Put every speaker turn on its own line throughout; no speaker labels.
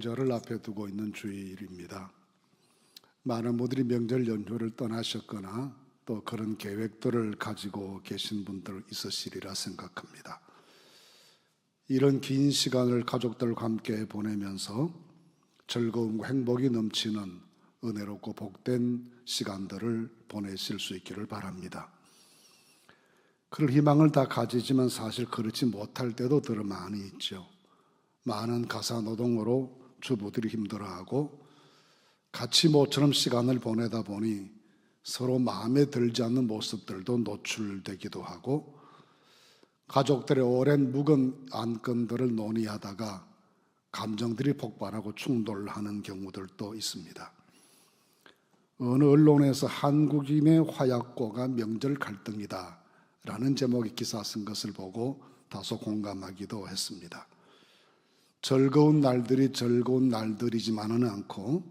명절을 앞에 두고 있는 주일입니다. 많은 분들이 명절 연휴를 떠나셨거나 또 그런 계획들을 가지고 계신 분들 있으시리라 생각합니다. 이런 긴 시간을 가족들과 함께 보내면서 즐거움과 행복이 넘치는 은혜롭고 복된 시간들을 보내실 수 있기를 바랍니다. 그럴 희망을 다 가지지만 사실 그렇지 못할 때도 더 많이 있죠. 많은 가사 노동으로 주부들이 힘들어하고 같이 모처럼 시간을 보내다 보니 서로 마음에 들지 않는 모습들도 노출되기도 하고 가족들의 오랜 묵은 안건들을 논의하다가 감정들이 폭발하고 충돌하는 경우들도 있습니다. 어느 언론에서 한국인의 화약고가 명절 갈등이다 라는 제목의 기사 쓴 것을 보고 다소 공감하기도 했습니다. 즐거운 날들이 즐거운 날들이지만은 않고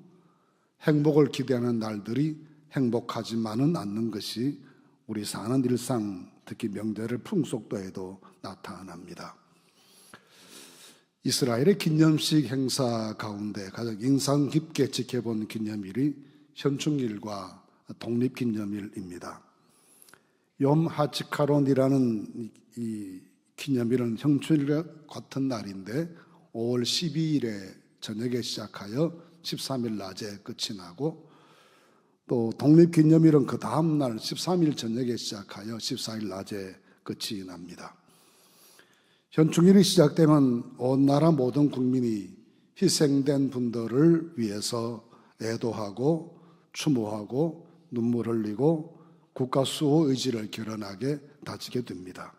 행복을 기대하는 날들이 행복하지만은 않는 것이 우리 사는 일상, 특히 명절의 풍속도에도 나타납니다. 이스라엘의 기념식 행사 가운데 가장 인상 깊게 지켜본 기념일이 현충일과 독립기념일입니다. 욤 하치카론이라는 이 기념일은 현충일과 같은 날인데 5월 12일에 저녁에 시작하여 13일 낮에 끝이 나고 또 독립기념일은 그 다음 날 13일 저녁에 시작하여 14일 낮에 끝이 납니다. 현충일이 시작되면 온 나라 모든 국민이 희생된 분들을 위해서 애도하고 추모하고 눈물 흘리고 국가 수호 의지를 결연하게 다지게 됩니다.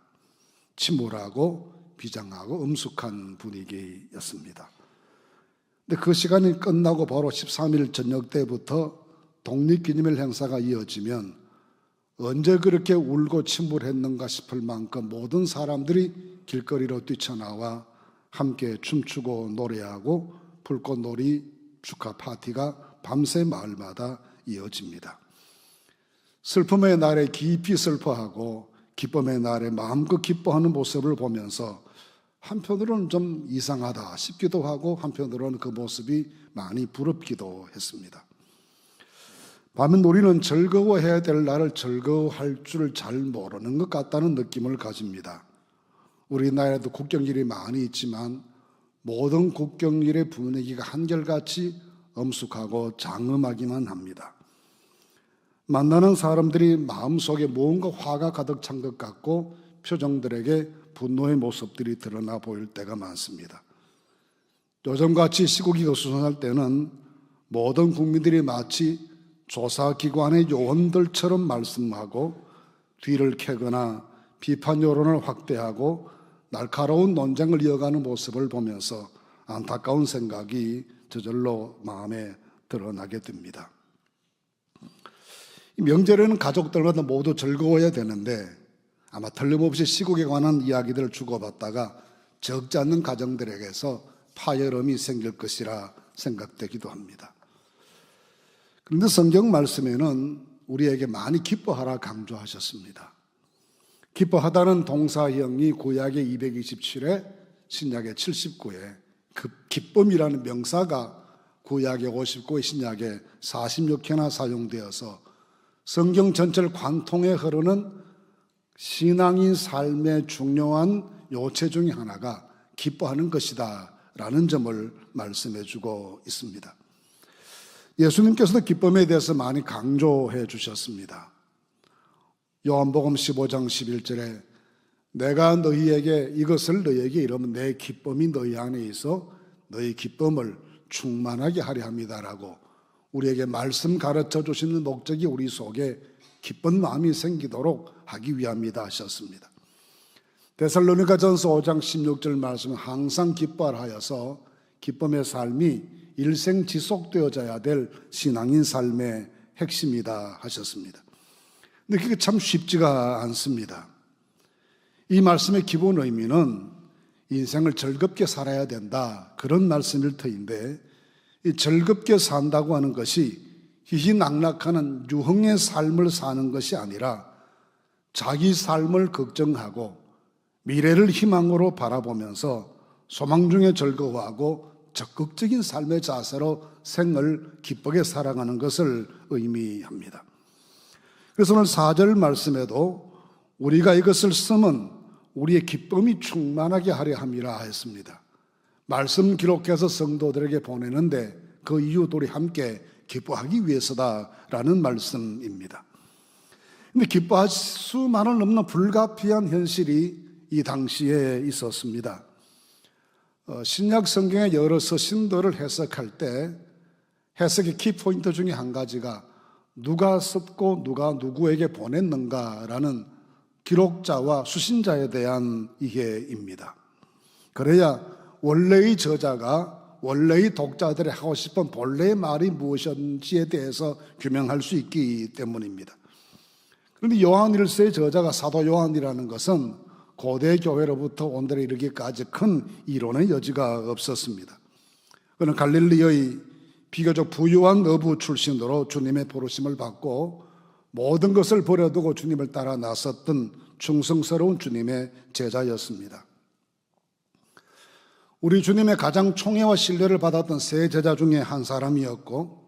침울하고 비장하고 엄숙한 분위기였습니다. 근데 그 시간이 끝나고 바로 13일 저녁 때부터 독립기념일 행사가 이어지면 언제 그렇게 울고 침울했는가 싶을 만큼 모든 사람들이 길거리로 뛰쳐나와 함께 춤추고 노래하고 불꽃놀이 축하 파티가 밤새 마을마다 이어집니다. 슬픔의 날에 깊이 슬퍼하고 기쁨의 날에 마음껏 기뻐하는 모습을 보면서 한편으로는 좀 이상하다 싶기도 하고 한편으로는 그 모습이 많이 부럽기도 했습니다. 반면 우리는 즐거워해야 될 날을 즐거워할 줄 잘 모르는 것 같다는 느낌을 가집니다. 우리나라에도 국경일이 많이 있지만 모든 국경일의 분위기가 한결같이 엄숙하고 장엄하기만 합니다. 만나는 사람들이 마음속에 무언가 화가 가득 찬 것 같고 표정들에게 분노의 모습들이 드러나 보일 때가 많습니다. 요즘같이 시국이 어수선할 때는 모든 국민들이 마치 조사기관의 요원들처럼 말씀하고 뒤를 캐거나 비판 여론을 확대하고 날카로운 논쟁을 이어가는 모습을 보면서 안타까운 생각이 저절로 마음에 드러나게 됩니다. 명절에는 가족들마다 모두 즐거워야 되는데 아마 틀림없이 시국에 관한 이야기들을 주고받다가 적지 않는 가정들에게서 파열음이 생길 것이라 생각되기도 합니다. 그런데 성경 말씀에는 우리에게 많이 기뻐하라 강조하셨습니다. 기뻐하다는 동사형이 구약의 227회, 신약의 79회, 그 기쁨이라는 명사가 구약의 59회, 신약의 46회나 사용되어서 성경 전체를 관통해 흐르는 신앙인 삶의 중요한 요체 중에 하나가 기뻐하는 것이다 라는 점을 말씀해 주고 있습니다. 예수님께서도 기쁨에 대해서 많이 강조해 주셨습니다. 요한복음 15장 11절에 내가 너희에게 이것을 너희에게 이르면 내 기쁨이 너희 안에 있어 너희 기쁨을 충만하게 하려 합니다라고 우리에게 말씀 가르쳐 주시는 목적이 우리 속에 기쁜 마음이 생기도록 하기 위함이다 하셨습니다. 데살로니가전서 5장 16절 말씀은 항상 기뻐하여서 기쁨의 삶이 일생 지속되어져야 될 신앙인 삶의 핵심이다 하셨습니다. 근데 그게 참 쉽지가 않습니다. 이 말씀의 기본 의미는 인생을 즐겁게 살아야 된다 그런 말씀일 터인데 이 즐겁게 산다고 하는 것이 희희낙낙하는 유흥의 삶을 사는 것이 아니라 자기 삶을 걱정하고 미래를 희망으로 바라보면서 소망 중에 즐거워하고 적극적인 삶의 자세로 생을 기쁘게 살아가는 것을 의미합니다. 그래서 오늘 4절 말씀에도 우리가 이것을 쓰면 우리의 기쁨이 충만하게 하려 함이라 했습니다. 말씀 기록해서 성도들에게 보내는데 그 이유 우리 함께 기뻐하기 위해서다라는 말씀입니다. 그런데 기뻐할 수만은 없는 불가피한 현실이 이 당시에 있었습니다. 신약 성경의 여러 서신들을 해석할 때 해석의 키포인트 중에 한 가지가 누가 썼고 누가 누구에게 보냈는가라는 기록자와 수신자에 대한 이해입니다. 그래야 원래의 저자가 원래의 독자들이 하고 싶은 본래의 말이 무엇인지에 대해서 규명할 수 있기 때문입니다. 그런데 요한 1서의 저자가 사도 요한이라는 것은 고대 교회로부터 오늘에 이르기까지 큰 이론의 여지가 없었습니다. 그는 갈릴리의 비교적 부유한 어부 출신으로 주님의 부르심을 받고 모든 것을 버려두고 주님을 따라 나섰던 충성스러운 주님의 제자였습니다. 우리 주님의 가장 총애와 신뢰를 받았던 세 제자 중에 한 사람이었고,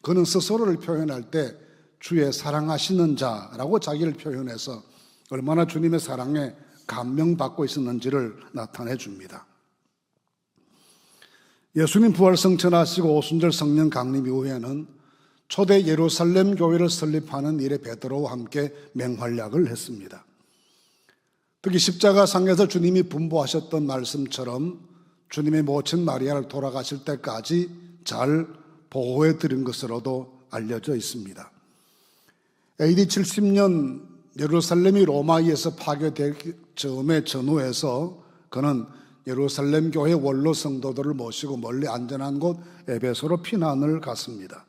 그는 스스로를 표현할 때 주의 사랑하시는 자라고 자기를 표현해서 얼마나 주님의 사랑에 감명받고 있었는지를 나타내 줍니다. 예수님 부활 성천하시고 오순절 성령 강림 이후에는 초대 예루살렘 교회를 설립하는 일에 베드로와 함께 맹활약을 했습니다. 특히 십자가상에서 주님이 분부하셨던 말씀처럼 주님의 모친 마리아를 돌아가실 때까지 잘 보호해 드린 것으로도 알려져 있습니다. AD 70년 예루살렘이 로마에 의해서 파괴될 즈음의 전후에서 그는 예루살렘 교회 원로 성도들을 모시고 멀리 안전한 곳 에베소로 피난을 갔습니다.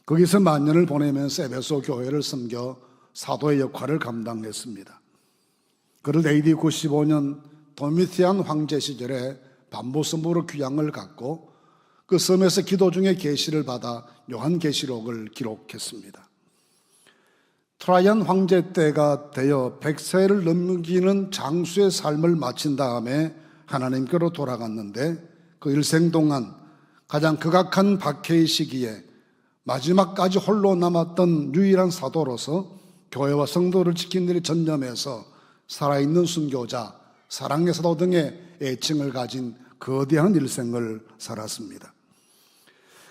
거기서 만 년을 보내면서 에베소 교회를 섬겨 사도의 역할을 감당했습니다. 그를 AD 95년 도미티안 황제 시절에 반보섬으로 귀향을 갔고 그 섬에서 기도 중에 계시를 받아 요한계시록을 기록했습니다. 트라이안 황제 때가 되어 100세를 넘기는 장수의 삶을 마친 다음에 하나님께로 돌아갔는데 그 일생 동안 가장 극악한 박해의 시기에 마지막까지 홀로 남았던 유일한 사도로서 교회와 성도를 지키는 일에 전념해서 살아있는 순교자, 사랑의 사도 등의 애칭을 가진 거대한 일생을 살았습니다.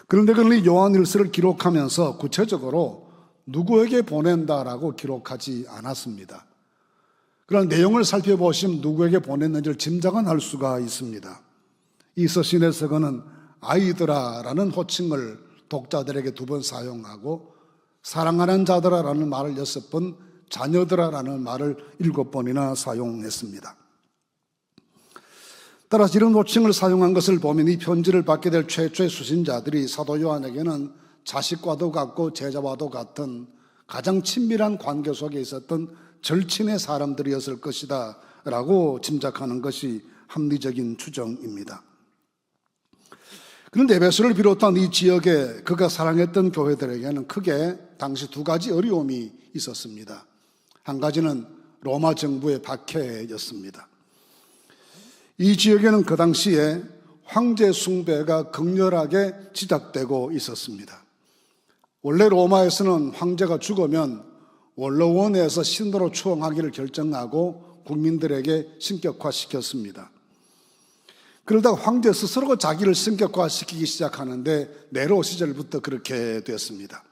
그런데 그는 요한 1서를 기록하면서 구체적으로 누구에게 보낸다라고 기록하지 않았습니다. 그런 내용을 살펴보시면 누구에게 보냈는지를 짐작은 할 수가 있습니다. 이 서신에서 그는 아이들아라는 호칭을 독자들에게 2번 사용하고 사랑하는 자들아라는 말을 6번, 자녀들아라는 말을 7번이나 사용했습니다. 따라서 이런 호칭을 사용한 것을 보면 이 편지를 받게 될 최초의 수신자들이 사도 요한에게는 자식과도 같고 제자와도 같은 가장 친밀한 관계 속에 있었던 절친의 사람들이었을 것이다 라고 짐작하는 것이 합리적인 추정입니다. 그런데 에베소를 비롯한 이 지역에 그가 사랑했던 교회들에게는 크게 당시 2가지 어려움이 있었습니다. 한 가지는 로마 정부의 박해였습니다. 이 지역에는 그 당시에 황제 숭배가 극렬하게 지작되고 있었습니다. 원래 로마에서는 황제가 죽으면 원로원에서 신으로 추앙하기를 결정하고 국민들에게 신격화시켰습니다. 그러다가 황제 스스로가 자기를 신격화시키기 시작하는데 네로 시절부터 그렇게 됐습니다.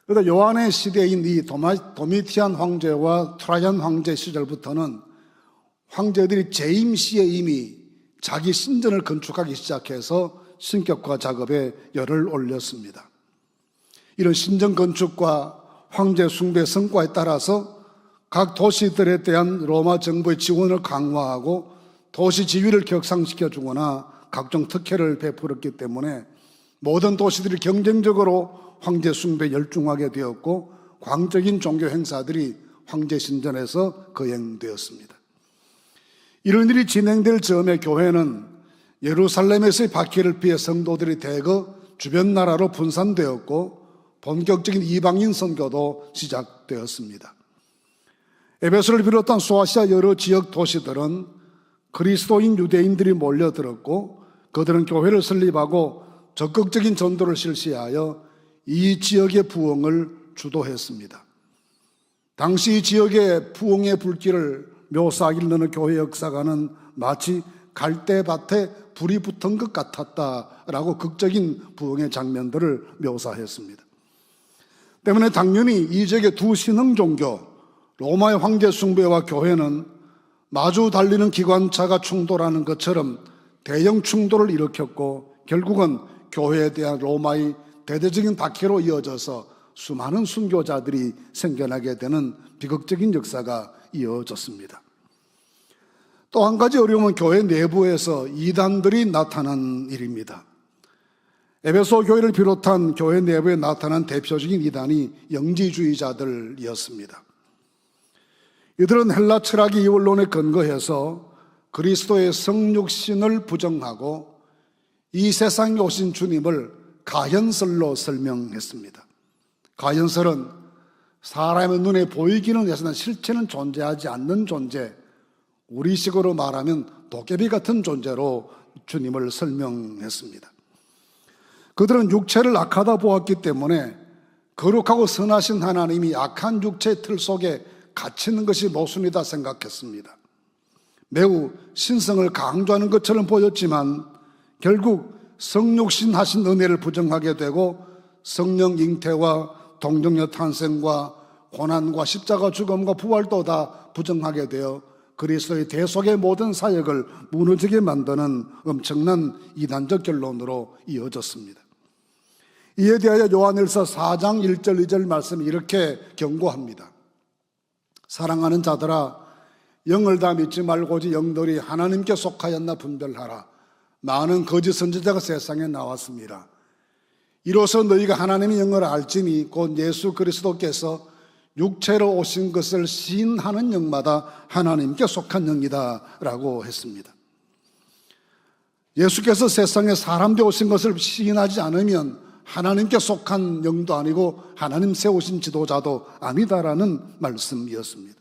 그러다 요한의 시대인 이 도미티안 황제와 트라이안 황제 시절부터는 황제들이 재임 시에 이미 자기 신전을 건축하기 시작해서 신격화 작업에 열을 올렸습니다. 이런 신전 건축과 황제 숭배 성과에 따라서 각 도시들에 대한 로마 정부의 지원을 강화하고 도시 지위를 격상시켜 주거나 각종 특혜를 베풀었기 때문에 모든 도시들이 경쟁적으로 황제 숭배에 열중하게 되었고 광적인 종교 행사들이 황제 신전에서 거행되었습니다. 이런 일이 진행될 즈음에 교회는 예루살렘에서의 박해를 피해 성도들이 대거 주변 나라로 분산되었고 본격적인 이방인 선교도 시작되었습니다. 에베소를 비롯한 소아시아 여러 지역 도시들은 그리스도인 유대인들이 몰려들었고 그들은 교회를 설립하고 적극적인 전도를 실시하여 이 지역의 부흥을 주도했습니다. 당시 이 지역의 부흥의 불길을 묘사하기를 교회 역사가는 마치 갈대밭에 불이 붙은 것 같았다라고 극적인 부흥의 장면들을 묘사했습니다. 때문에 당연히 이 지역의 두 신흥 종교, 로마의 황제 숭배와 교회는 마주 달리는 기관차가 충돌하는 것처럼 대형 충돌을 일으켰고, 결국은 교회에 대한 로마의 대대적인 박해로 이어져서 수많은 순교자들이 생겨나게 되는 비극적인 역사가 이어졌습니다. 또 한 가지 어려움은 교회 내부에서 이단들이 나타난 일입니다. 에베소 교회를 비롯한 교회 내부에 나타난 대표적인 이단이 영지주의자들이었습니다. 이들은 헬라 철학의 이원론에 근거해서 그리스도의 성육신을 부정하고 이 세상에 오신 주님을 가현설로 설명했습니다. 가현설은 사람의 눈에 보이기는 해서는 실체는 존재하지 않는 존재, 우리식으로 말하면 도깨비 같은 존재로 주님을 설명했습니다. 그들은 육체를 악하다 보았기 때문에 거룩하고 선하신 하나님이 악한 육체의 틀 속에 갇히는 것이 모순이다 생각했습니다. 매우 신성을 강조하는 것처럼 보였지만 결국 성육신 하신 은혜를 부정하게 되고 성령 잉태와 동정녀 탄생과 고난과 십자가 죽음과 부활도 다 부정하게 되어 그리스도의 대속의 모든 사역을 무너지게 만드는 엄청난 이단적 결론으로 이어졌습니다. 이에 대하여 요한일서 4장 1절 2절 말씀이 이렇게 경고합니다. 사랑하는 자들아, 영을 다 믿지 말고 오직 영들이 하나님께 속하였나 분별하라. 많은 거짓 선지자가 세상에 나왔습니다. 이로써 너희가 하나님의 영을 알지니 곧 예수 그리스도께서 육체로 오신 것을 시인하는 영마다 하나님께 속한 영이다 라고 했습니다. 예수께서 세상에 사람 되어 오신 것을 시인하지 않으면 하나님께 속한 영도 아니고 하나님 세우신 지도자도 아니다라는 말씀이었습니다.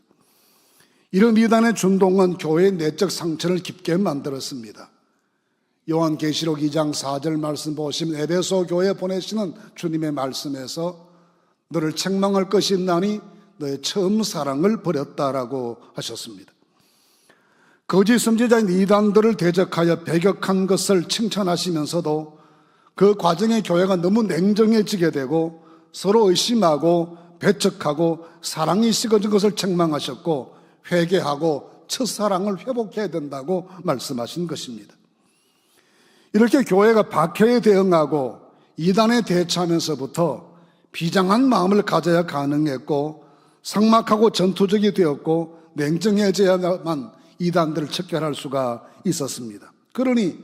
이런 이단의 준동은 교회의 내적 상처를 깊게 만들었습니다. 요한계시록 2장 4절 말씀 보시면 에베소 교회에 보내시는 주님의 말씀에서 너를 책망할 것이 있나니 너의 처음 사랑을 버렸다라고 하셨습니다. 거짓 선지자인 이단들을 대적하여 배격한 것을 칭찬하시면서도 그 과정에 교회가 너무 냉정해지게 되고 서로 의심하고 배척하고 사랑이 식어진 것을 책망하셨고 회개하고 첫사랑을 회복해야 된다고 말씀하신 것입니다. 이렇게 교회가 박해에 대응하고 이단에 대처하면서부터 비장한 마음을 가져야 가능했고 삭막하고 전투적이 되었고 냉정해져야만 이단들을 척결할 수가 있었습니다. 그러니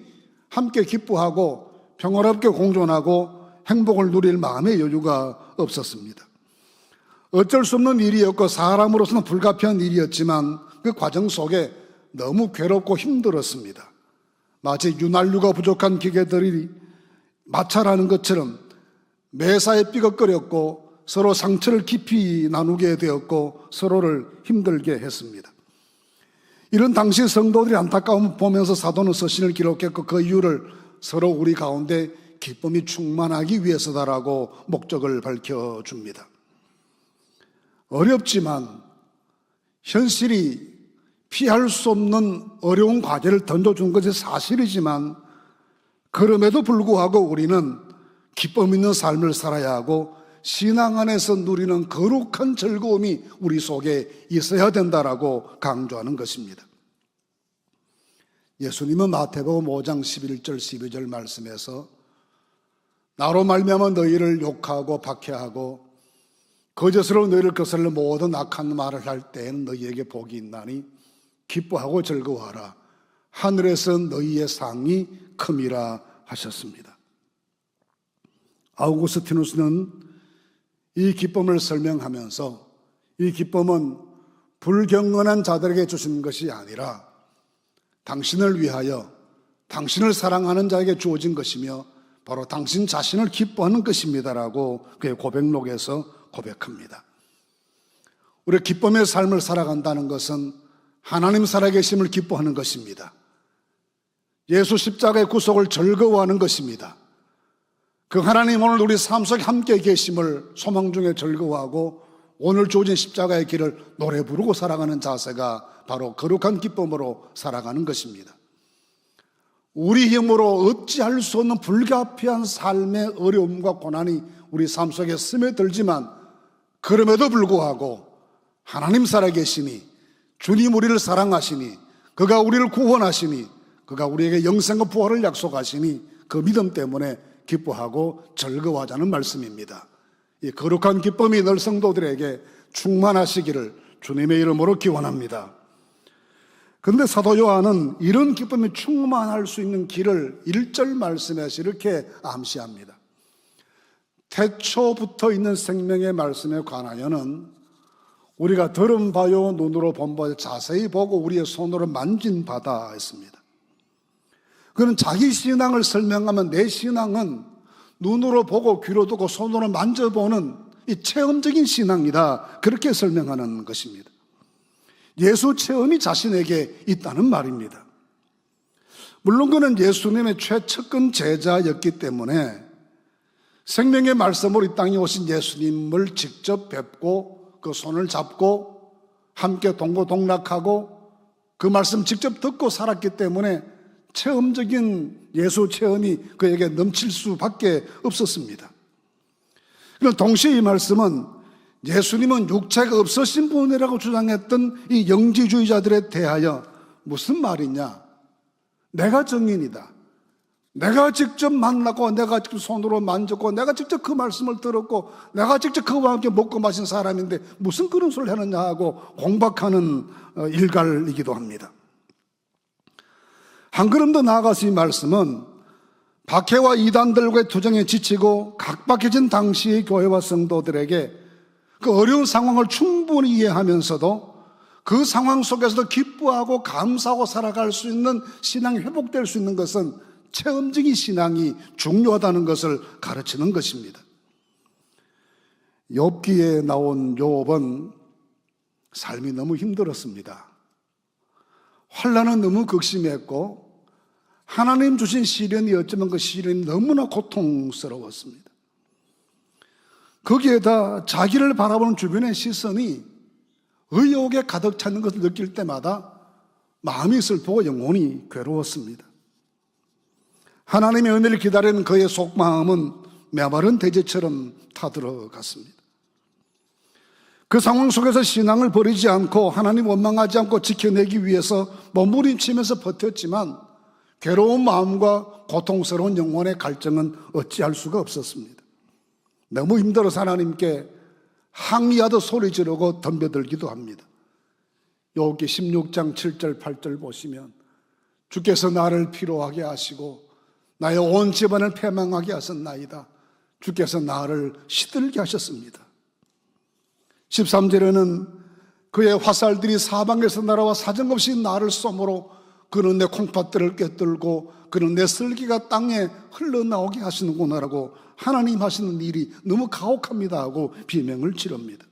함께 기뻐하고 평화롭게 공존하고 행복을 누릴 마음의 여유가 없었습니다. 어쩔 수 없는 일이었고 사람으로서는 불가피한 일이었지만 그 과정 속에 너무 괴롭고 힘들었습니다. 마치 윤활유가 부족한 기계들이 마찰하는 것처럼 매사에 삐걱거렸고 서로 상처를 깊이 나누게 되었고 서로를 힘들게 했습니다. 이런 당시 성도들의 안타까움을 보면서 사도는 서신을 기록했고 그 이유를 서로 우리 가운데 기쁨이 충만하기 위해서다라고 목적을 밝혀줍니다. 어렵지만 현실이 피할 수 없는 어려운 과제를 던져준 것이 사실이지만 그럼에도 불구하고 우리는 기쁨 있는 삶을 살아야 하고 신앙 안에서 누리는 거룩한 즐거움이 우리 속에 있어야 된다라고 강조하는 것입니다. 예수님은 마태복음 5장 11절 12절 말씀에서 나로 말미암아 너희를 욕하고 박해하고 거짓으로 너희를 거슬러 모든 악한 말을 할 때에는 너희에게 복이 있나니 기뻐하고 즐거워하라. 하늘에서 너희의 상이 큼이라 하셨습니다. 아우구스티누스는 이 기쁨을 설명하면서 이 기쁨은 불경건한 자들에게 주신 것이 아니라 당신을 위하여 당신을 사랑하는 자에게 주어진 것이며 바로 당신 자신을 기뻐하는 것입니다라고 그의 고백록에서 고백합니다. 우리 기쁨의 삶을 살아간다는 것은 하나님 살아계심을 기뻐하는 것입니다. 예수 십자가의 구속을 즐거워하는 것입니다. 그 하나님 오늘 우리 삶 속에 함께 계심을 소망 중에 즐거워하고 오늘 주어진 십자가의 길을 노래 부르고 살아가는 자세가 바로 거룩한 기쁨으로 살아가는 것입니다. 우리 힘으로 어찌할 수 없는 불가피한 삶의 어려움과 고난이 우리 삶 속에 스며들지만 그럼에도 불구하고 하나님 살아계시니 주님 우리를 사랑하시니 그가 우리를 구원하시니 그가 우리에게 영생과 부활을 약속하시니 그 믿음 때문에 기뻐하고 즐거워하자는 말씀입니다. 이 거룩한 기쁨이 늘 성도들에게 충만하시기를 주님의 이름으로 기원합니다. 그런데 사도 요한은 이런 기쁨이 충만할 수 있는 길을 1절 말씀에서 이렇게 암시합니다. 태초부터 있는 생명의 말씀에 관하여는 우리가 들은 바요 눈으로 본 바 자세히 보고 우리의 손으로 만진 바다 했습니다. 그는 자기 신앙을 설명하면 내 신앙은 눈으로 보고 귀로 듣고 손으로 만져보는 이 체험적인 신앙이다, 그렇게 설명하는 것입니다. 예수 체험이 자신에게 있다는 말입니다. 물론 그는 예수님의 최측근 제자였기 때문에 생명의 말씀으로 이 땅에 오신 예수님을 직접 뵙고 그 손을 잡고 함께 동고동락하고 그 말씀 직접 듣고 살았기 때문에 체험적인 예수 체험이 그에게 넘칠 수밖에 없었습니다. 그런데 동시에 이 말씀은 예수님은 육체가 없으신 분이라고 주장했던 이 영지주의자들에 대하여 무슨 말이냐? 내가 증인이다. 내가 직접 만나고 내가 직접 손으로 만졌고 내가 직접 그 말씀을 들었고 내가 직접 그와 함께 먹고 마신 사람인데 무슨 그런 소리를 하느냐 하고 공박하는 일갈이기도 합니다. 한 걸음 더 나아가서 이 말씀은 박해와 이단들과의 투쟁에 지치고 각박해진 당시의 교회와 성도들에게 그 어려운 상황을 충분히 이해하면서도 그 상황 속에서도 기뻐하고 감사하고 살아갈 수 있는 신앙이 회복될 수 있는 것은 체험적인 신앙이 중요하다는 것을 가르치는 것입니다. 욥기에 나온 욥은 삶이 너무 힘들었습니다. 환난은 너무 극심했고 하나님 주신 시련이 어쩌면 그 시련이 너무나 고통스러웠습니다. 거기에다 자기를 바라보는 주변의 시선이 의욕에 가득 차는 것을 느낄 때마다 마음이 슬프고 영혼이 괴로웠습니다. 하나님의 은혜를 기다리는 그의 속마음은 메마른 대지처럼 타들어갔습니다. 그 상황 속에서 신앙을 버리지 않고 하나님 원망하지 않고 지켜내기 위해서 몸부림치면서 버텼지만 괴로운 마음과 고통스러운 영혼의 갈증은 어찌할 수가 없었습니다. 너무 힘들어서 하나님께 항의하듯 소리 지르고 덤벼들기도 합니다. 욥기 16장 7절 8절 보시면 주께서 나를 피로하게 하시고 나의 온 집안을 패망하게 하셨나이다. 주께서 나를 시들게 하셨습니다. 13절에는 그의 화살들이 사방에서 날아와 사정없이 나를 쏘므로 그는 내 콩팥들을 꿰뚫고 그는 내 슬기가 땅에 흘러나오게 하시는구나라고 하나님 하시는 일이 너무 가혹합니다 하고 비명을 지릅니다.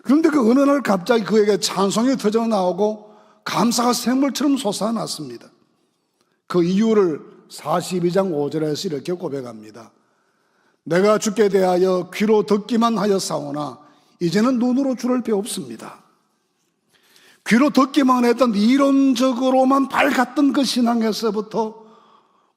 그런데 그 어느 날 갑자기 그에게 찬송이 터져 나오고 감사가 샘물처럼 솟아났습니다. 그 이유를 42장 5절에서 이렇게 고백합니다. 내가 주께 대하여 귀로 듣기만 하였사오나 이제는 눈으로 주를 배웁습니다. 귀로 듣기만 했던 이론적으로만 밝았던 그 신앙에서부터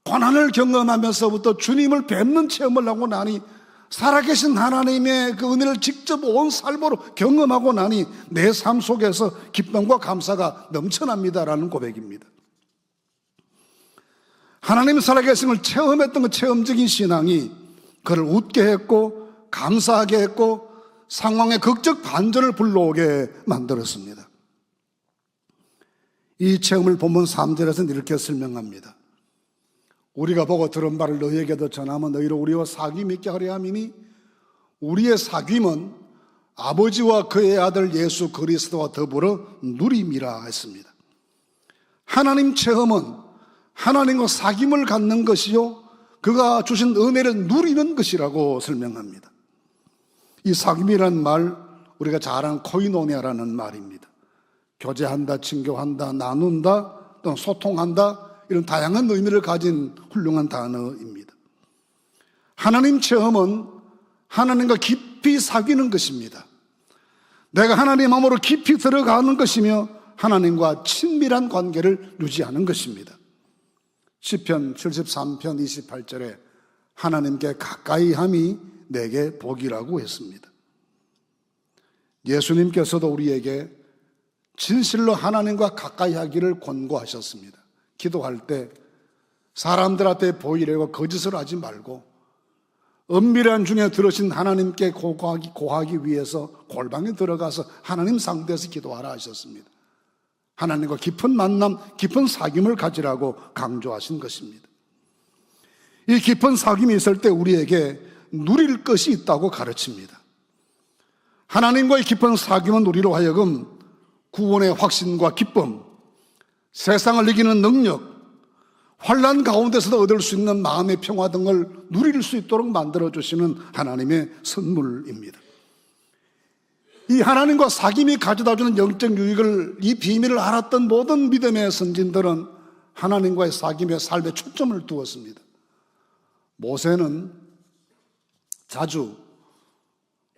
고난을 경험하면서부터 주님을 뵙는 체험을 하고 나니 살아계신 하나님의 그 은혜를 직접 온 삶으로 경험하고 나니 내 삶 속에서 기쁨과 감사가 넘쳐납니다라는 고백입니다. 하나님 살아계심을 체험했던 그 체험적인 신앙이 그를 웃게 했고 감사하게 했고 상황의 극적 반전을 불러오게 만들었습니다. 이 체험을 본문 3절에서는 이렇게 설명합니다. 우리가 보고 들은 바를 너희에게도 전하면 너희로 우리와 사귐 있게 하려 함이니 우리의 사귐은 아버지와 그의 아들 예수 그리스도와 더불어 누림이라 했습니다. 하나님 체험은 하나님과 사귐을 갖는 것이요 그가 주신 은혜를 누리는 것이라고 설명합니다. 이 사귐이라는 말 우리가 잘 아는 코이노니아라는 말입니다. 교제한다, 친교한다, 나눈다, 또는 소통한다, 이런 다양한 의미를 가진 훌륭한 단어입니다. 하나님 체험은 하나님과 깊이 사귀는 것입니다. 내가 하나님 마음으로 깊이 들어가는 것이며 하나님과 친밀한 관계를 유지하는 것입니다. 시편 73편 28절에 하나님께 가까이함이 내게 복이라고 했습니다. 예수님께서도 우리에게 진실로 하나님과 가까이 하기를 권고하셨습니다. 기도할 때 사람들한테 보이려고 거짓을 하지 말고 은밀한 중에 들으신 하나님께 고하기 위해서 골방에 들어가서 하나님 상대에서 기도하라 하셨습니다. 하나님과 깊은 만남, 깊은 사귐을 가지라고 강조하신 것입니다. 이 깊은 사귐이 있을 때 우리에게 누릴 것이 있다고 가르칩니다. 하나님과의 깊은 사귐은 우리로 하여금 구원의 확신과 기쁨, 세상을 이기는 능력, 환난 가운데서도 얻을 수 있는 마음의 평화 등을 누릴 수 있도록 만들어주시는 하나님의 선물입니다. 이 하나님과 사귐이 가져다주는 영적 유익을, 이 비밀을 알았던 모든 믿음의 선진들은 하나님과의 사귐에 삶에 초점을 두었습니다. 모세는 자주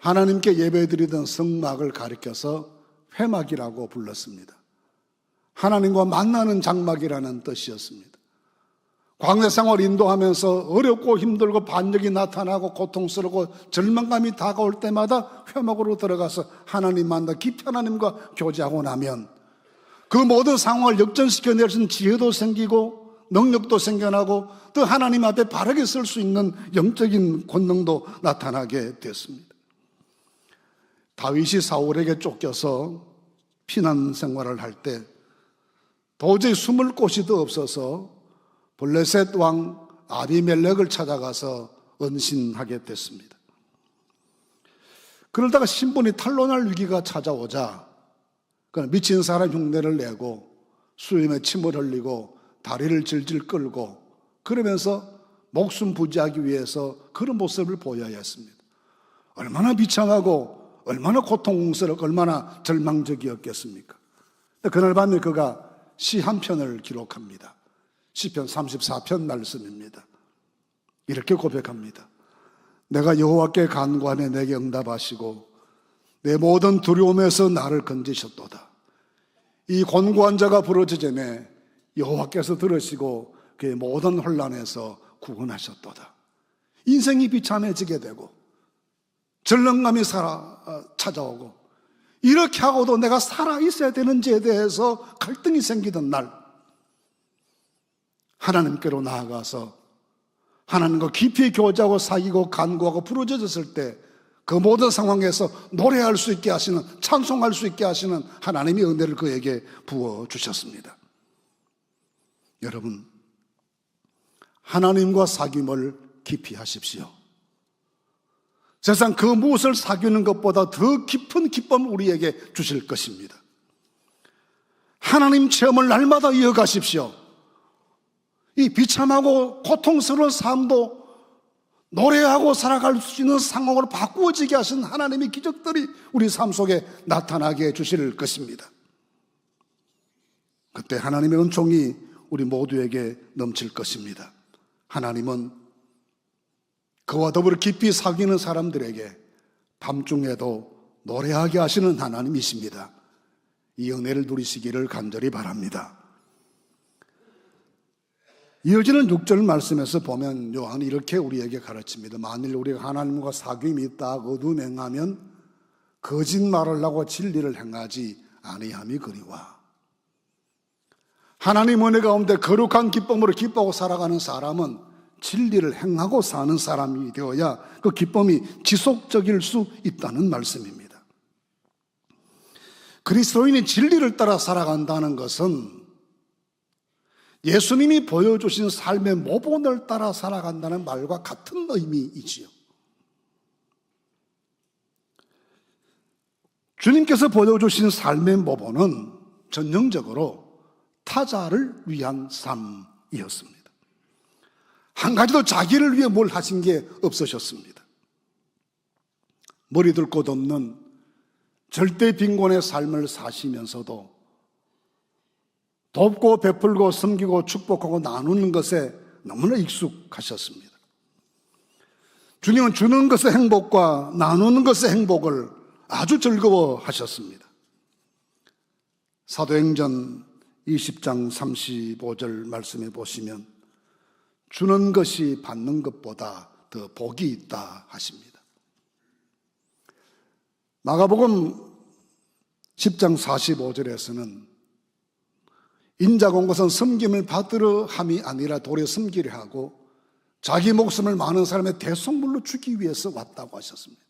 하나님께 예배드리던 성막을 가리켜서 회막이라고 불렀습니다. 하나님과 만나는 장막이라는 뜻이었습니다. 광야 생활 인도하면서 어렵고 힘들고 반역이 나타나고 고통스럽고 절망감이 다가올 때마다 회막으로 들어가서 하나님 만나 깊이 하나님과 교제하고 나면 그 모든 상황을 역전시켜낼 수 있는 지혜도 생기고 능력도 생겨나고 또 하나님 앞에 바르게 설 수 있는 영적인 권능도 나타나게 됐습니다. 다윗이 사울에게 쫓겨서 피난 생활을 할 때 도저히 숨을 곳이 더 없어서 블레셋 왕 아비멜렉을 찾아가서 은신하게 됐습니다. 그러다가 신분이 탄로날 위기가 찾아오자 미친 사람 흉내를 내고 수염에 침을 흘리고 다리를 질질 끌고 그러면서 목숨 부지하기 위해서 그런 모습을 보여야 했습니다. 얼마나 비참하고 얼마나 고통스럽고 얼마나 절망적이었겠습니까? 그날 밤에 그가 시 한 편을 기록합니다. 시편 34편 말씀입니다. 이렇게 고백합니다. 내가 여호와께 간구하며 내게 응답하시고 내 모든 두려움에서 나를 건지셨도다. 이 곤고한 자가 부르짖으매 여호와께서 들으시고 그의 모든 혼란에서 구원하셨도다. 인생이 비참해지게 되고 절망감이 찾아오고 이렇게 하고도 내가 살아있어야 되는지에 대해서 갈등이 생기던 날 하나님께로 나아가서 하나님과 깊이 교제하고 사귀고 간구하고 부르짖었을 때 그 모든 상황에서 노래할 수 있게 하시는, 찬송할 수 있게 하시는 하나님의 은혜를 그에게 부어주셨습니다. 여러분, 하나님과 사귐을 깊이 하십시오. 세상 그 무엇을 사귀는 것보다 더 깊은 기쁨을 우리에게 주실 것입니다. 하나님 체험을 날마다 이어가십시오. 이 비참하고 고통스러운 삶도 노래하고 살아갈 수 있는 상황으로 바꾸어지게 하신 하나님의 기적들이 우리 삶 속에 나타나게 해주실 것입니다. 그때 하나님의 은총이 우리 모두에게 넘칠 것입니다. 하나님은 그와 더불어 깊이 사귀는 사람들에게 밤중에도 노래하게 하시는 하나님이십니다. 이 은혜를 누리시기를 간절히 바랍니다. 이어지는 6절 말씀에서 보면 요한이 이렇게 우리에게 가르칩니다. 만일 우리가 하나님과 사귐이 있다 어두 행하면 거짓말을 하고 진리를 행하지 아니함이 그리와. 하나님 은혜 가운데 거룩한 기쁨으로 기뻐하고 살아가는 사람은 진리를 행하고 사는 사람이 되어야 그 기쁨이 지속적일 수 있다는 말씀입니다. 그리스도인이 진리를 따라 살아간다는 것은 예수님이 보여주신 삶의 모본을 따라 살아간다는 말과 같은 의미이지요. 주님께서 보여주신 삶의 모본은 전형적으로 타자를 위한 삶이었습니다. 한 가지도 자기를 위해 뭘 하신 게 없으셨습니다. 머리둘 곳 없는 절대 빈곤의 삶을 사시면서도 돕고 베풀고 섬기고 축복하고 나누는 것에 너무나 익숙하셨습니다. 주님은 주는 것의 행복과 나누는 것의 행복을 아주 즐거워하셨습니다. 사도행전 20장 35절 말씀해 보시면 주는 것이 받는 것보다 더 복이 있다 하십니다. 마가복음 10장 45절에서는 인자가 온 것은 섬김을 받으려 함이 아니라 도리어 섬기려 하고 자기 목숨을 많은 사람의 대속물로 주기 위해서 왔다고 하셨습니다.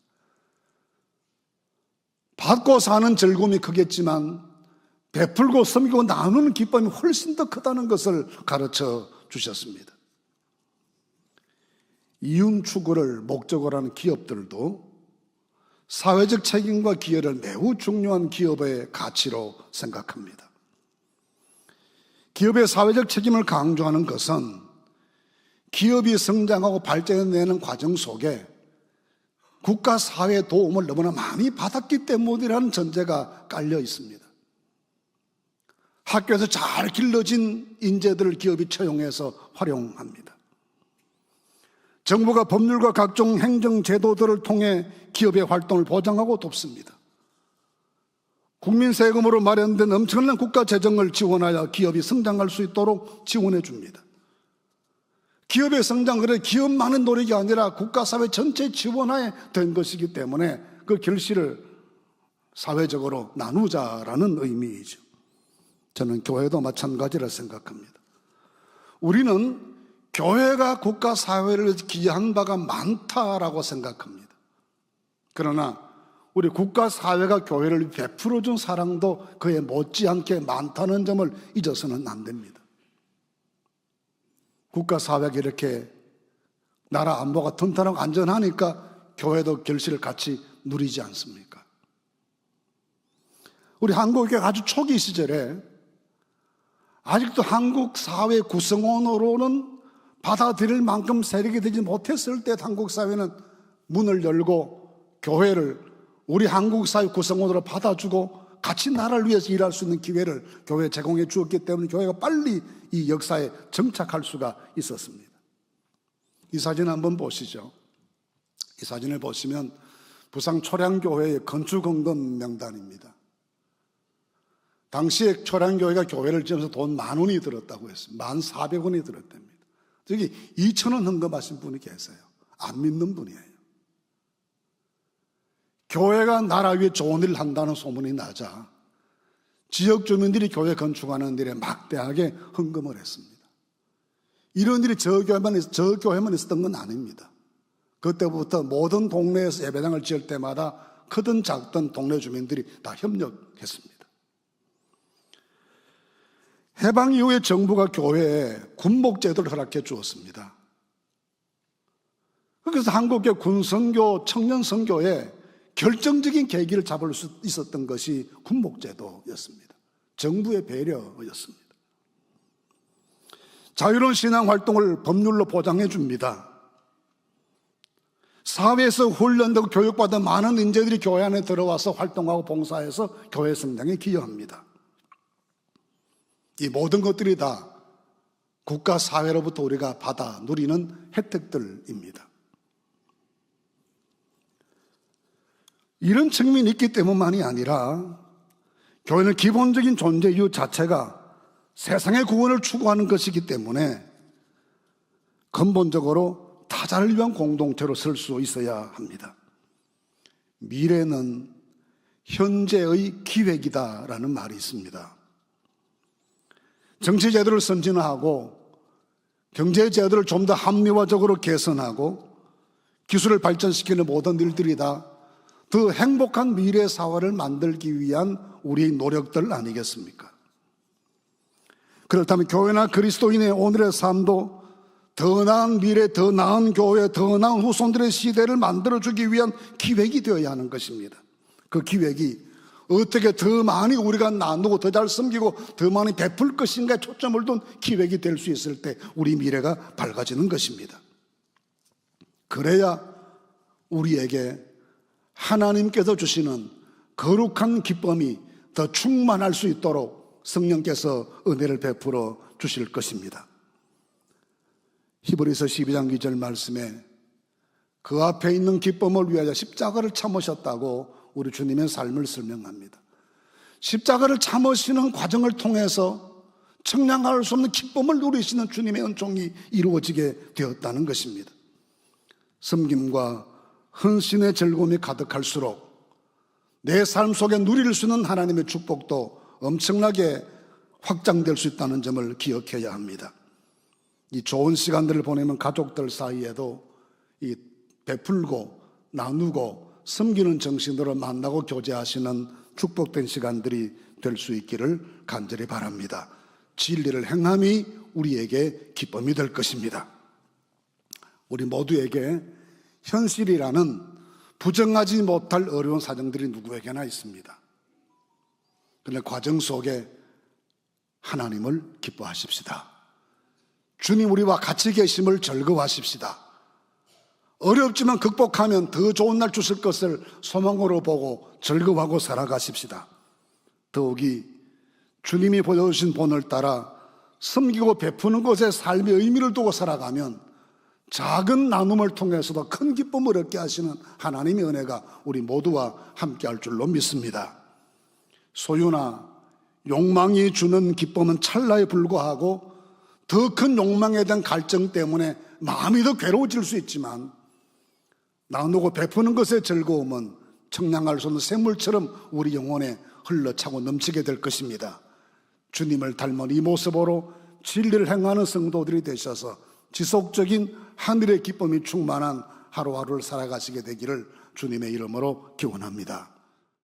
받고 사는 즐거움이 크겠지만 베풀고 섬기고 나누는 기쁨이 훨씬 더 크다는 것을 가르쳐 주셨습니다. 이윤 추구를 목적으로 하는 기업들도 사회적 책임과 기여를 매우 중요한 기업의 가치로 생각합니다. 기업의 사회적 책임을 강조하는 것은 기업이 성장하고 발전해내는 과정 속에 국가 사회의 도움을 너무나 많이 받았기 때문이라는 전제가 깔려 있습니다. 학교에서 잘 길러진 인재들을 기업이 채용해서 활용합니다. 정부가 법률과 각종 행정제도들을 통해 기업의 활동을 보장하고 돕습니다. 국민 세금으로 마련된 엄청난 국가 재정을 지원하여 기업이 성장할 수 있도록 지원해 줍니다. 기업의 성장은 기업만의 노력이 아니라 국가사회 전체 지원하에 된 것이기 때문에 그 결실을 사회적으로 나누자라는 의미이죠. 저는 교회도 마찬가지라 생각합니다. 우리는 교회가 국가사회를 기여한 바가 많다라고 생각합니다. 그러나 우리 국가사회가 교회를 베풀어준 사랑도 그에 못지않게 많다는 점을 잊어서는 안 됩니다. 국가사회가 이렇게 나라 안보가 튼튼하고 안전하니까 교회도 결실을 같이 누리지 않습니까? 우리 한국의 아주 초기 시절에 아직도 한국 사회 구성원으로는 받아들일 만큼 세력이 되지 못했을 때 한국 사회는 문을 열고 교회를 우리 한국 사회 구성원으로 받아주고 같이 나라를 위해서 일할 수 있는 기회를 교회에 제공해 주었기 때문에 교회가 빨리 이 역사에 정착할 수가 있었습니다. 이 사진 한번 보시죠. 이 사진을 보시면 부산 초량교회의 건축헌금 명단입니다. 당시에 초량교회가 교회를 지으면서 돈 10,000원이 들었다고 했습니다. 14,000원이 들었답니다. 저기 2,000원 헌금하신 분이 계세요. 안 믿는 분이에요. 교회가 나라 위에 좋은 일을 한다는 소문이 나자 지역 주민들이 교회 건축하는 일에 막대하게 헌금을 했습니다. 이런 일이 저 교회만 있었던 건 아닙니다. 그때부터 모든 동네에서 예배당을 지을 때마다 크든 작든 동네 주민들이 다 협력했습니다. 해방 이후에 정부가 교회에 군목제도를 허락해 주었습니다. 그래서 한국의 군선교, 청년선교에 결정적인 계기를 잡을 수 있었던 것이 군목제도였습니다. 정부의 배려였습니다. 자유로운 신앙 활동을 법률로 보장해 줍니다. 사회에서 훈련되고 교육받은 많은 인재들이 교회 안에 들어와서 활동하고 봉사해서 교회 성장에 기여합니다. 이 모든 것들이 다 국가 사회로부터 우리가 받아 누리는 혜택들입니다. 이런 측면이 있기 때문만이 아니라 교회는 기본적인 존재 이유 자체가 세상의 구원을 추구하는 것이기 때문에 근본적으로 타자를 위한 공동체로 설 수 있어야 합니다. 미래는 현재의 기획이다라는 말이 있습니다. 정치제도를 선진화하고 경제제도를 좀 더 합리화적으로 개선하고 기술을 발전시키는 모든 일들이 다 더 행복한 미래 사회를 만들기 위한 우리의 노력들 아니겠습니까? 그렇다면 교회나 그리스도인의 오늘의 삶도 더 나은 미래, 더 나은 교회, 더 나은 후손들의 시대를 만들어주기 위한 기획이 되어야 하는 것입니다. 그 기획이 어떻게 더 많이 우리가 나누고 더 잘 섬기고 더 많이 베풀 것인가에 초점을 둔 기획이 될 수 있을 때 우리 미래가 밝아지는 것입니다. 그래야 우리에게 하나님께서 주시는 거룩한 기쁨이 더 충만할 수 있도록 성령께서 은혜를 베풀어 주실 것입니다. 히브리서 12장 2절 말씀에 그 앞에 있는 기쁨을 위하여 십자가를 참으셨다고 우리 주님의 삶을 설명합니다. 십자가를 참으시는 과정을 통해서 청량할 수 없는 기쁨을 누리시는 주님의 은총이 이루어지게 되었다는 것입니다. 섬김과 헌신의 즐거움이 가득할수록 내 삶 속에 누릴 수 있는 하나님의 축복도 엄청나게 확장될 수 있다는 점을 기억해야 합니다. 이 좋은 시간들을 보내면 가족들 사이에도 이 베풀고 나누고 섬기는 정신으로 만나고 교제하시는 축복된 시간들이 될 수 있기를 간절히 바랍니다. 진리를 행함이 우리에게 기쁨이 될 것입니다. 우리 모두에게 현실이라는 부정하지 못할 어려운 사정들이 누구에게나 있습니다. 그런데 과정 속에 하나님을 기뻐하십시다. 주님 우리와 같이 계심을 즐거워하십시다. 어렵지만 극복하면 더 좋은 날 주실 것을 소망으로 보고 즐거워하고 살아가십시다. 더욱이 주님이 보여주신 본을 따라 섬기고 베푸는 것에 삶의 의미를 두고 살아가면 작은 나눔을 통해서도 큰 기쁨을 얻게 하시는 하나님의 은혜가 우리 모두와 함께할 줄로 믿습니다. 소유나 욕망이 주는 기쁨은 찰나에 불과하고 더 큰 욕망에 대한 갈증 때문에 마음이 더 괴로워질 수 있지만 나누고 베푸는 것의 즐거움은 청량할 수 없는 샘물처럼 우리 영혼에 흘러차고 넘치게 될 것입니다. 주님을 닮은 이 모습으로 진리를 행하는 성도들이 되셔서 지속적인 하늘의 기쁨이 충만한 하루하루를 살아가시게 되기를 주님의 이름으로 기원합니다.